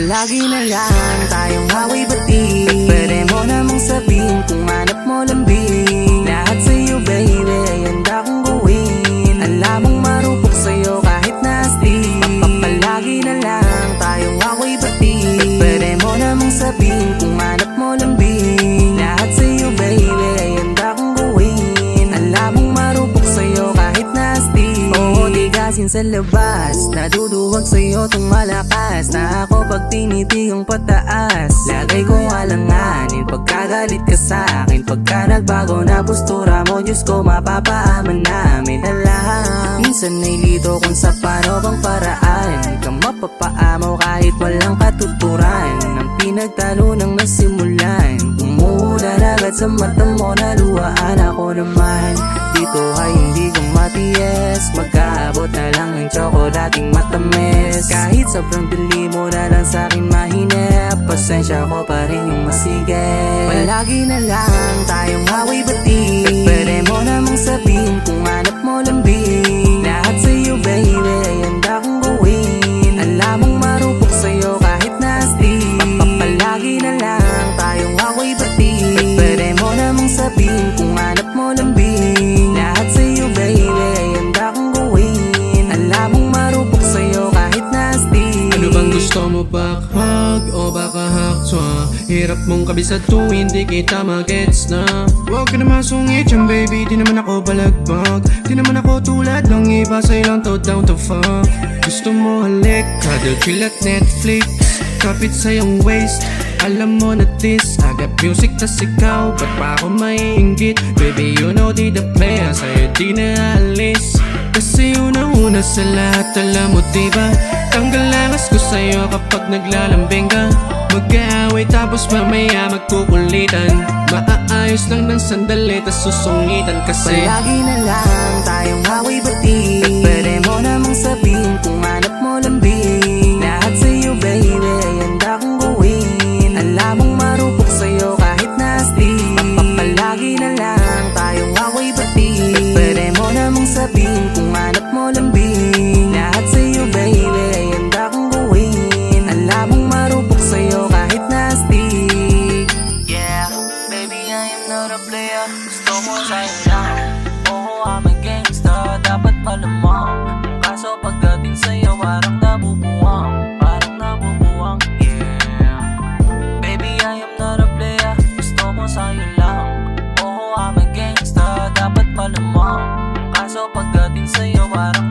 Palagi na lang tayong away-bati. Pwede mo namang sabihin kung hanap mo lambing. Lahat sa'yo baby ay handa kong gawin. Alam mong marupok sa'yo kahit nasty. Palagi na lang tayong away-bati. Pwede mo namang sabihin kung hanap mo lambing. Lahat sa'yo baby ay handa kong gawin. Alam mong marupok sa'yo kahit nasty. Oo, tigasin sa labas, naduduwag sa'yo tong malakas. Na ako pag tinitigang pataas, lagay ko alanganin pagkagalit ka sa'kin. Pagka nagbago na postura mo, Diyos ko mapapaaman namin. Alam, minsan ay lito kung sa paano bang paraan ka mapapaamaw kahit walang katuturan. Ang pinagtalo nang nasimulan, umuulan agad sa mata mo, naluhaan ako naman. Dito ay hindi ko matiyes, magkaabot na lang ng tsokolating matamis. Kahit sobrang dali mo na lang sa'kin mahinip, pasensya ko pa rin yung masigit. Palagi na lang tayong away-bati. Pwede mo namang sabihin kung hanap mo lambing. Lahat sa'yo baby ay handa kong gawin. Alam mong marupok sa'yo kahit nasty. Palagi na lang tayong away-bati. Pwede mo namang sabihin kung hanap mo lambing. Lahat sa'yo baby ay handa kong gawin. Alam mong marupok sa'yo kahit nasty. Ano bang gusto mo, back-hug o baka haktwa? Hirap mong kabisatuin, di kita magets na. Huwag ka na masungit yan baby, di naman ako balagbag. Di naman ako tulad ng iba, sa'yo lang to down to fuck. Gusto mo halik, cuddle, chill at Netflix. Kapit sa iyong waist, alam mo na this. I got music tas ikaw, ba't pa ako maiinggit? Baby you know di the player, sa'yo di na alis. Kasi una sa lahat, alam mo diba? Tanggal langas ko sa'yo kapag naglalambing ka. Mag-aaway tapos mamaya magkukulitan. Maaayos lang ng sandali tas susungitan kasi. Palagi na lang tayong away-bati. Pwede mo namang sabihin kung hanap mo lambing. Lahat sa'yo baby ay handa kong gawin. Alam mong marupok sa'yo kahit nasty. Palagi na lang tayong away-bati. Pwede mo namang sabihin kung hanap mo lambing. Lahat sa'yo baby ay handa kong gawin. Alam mong marupok sa'yo kahit nasty. Yeah, baby I am not a player. Gusto mo sa'yo lang. Oo, I'm a gangsta, dapat malamang. Kaso pagdating sa'yo parang nabubuwang. Parang nabubuwang, yeah. Baby I am not a player. Gusto mo sa'yo lang. Oo, I'm a gangsta, dapat malamang. Kaso pagdating sa'yo parang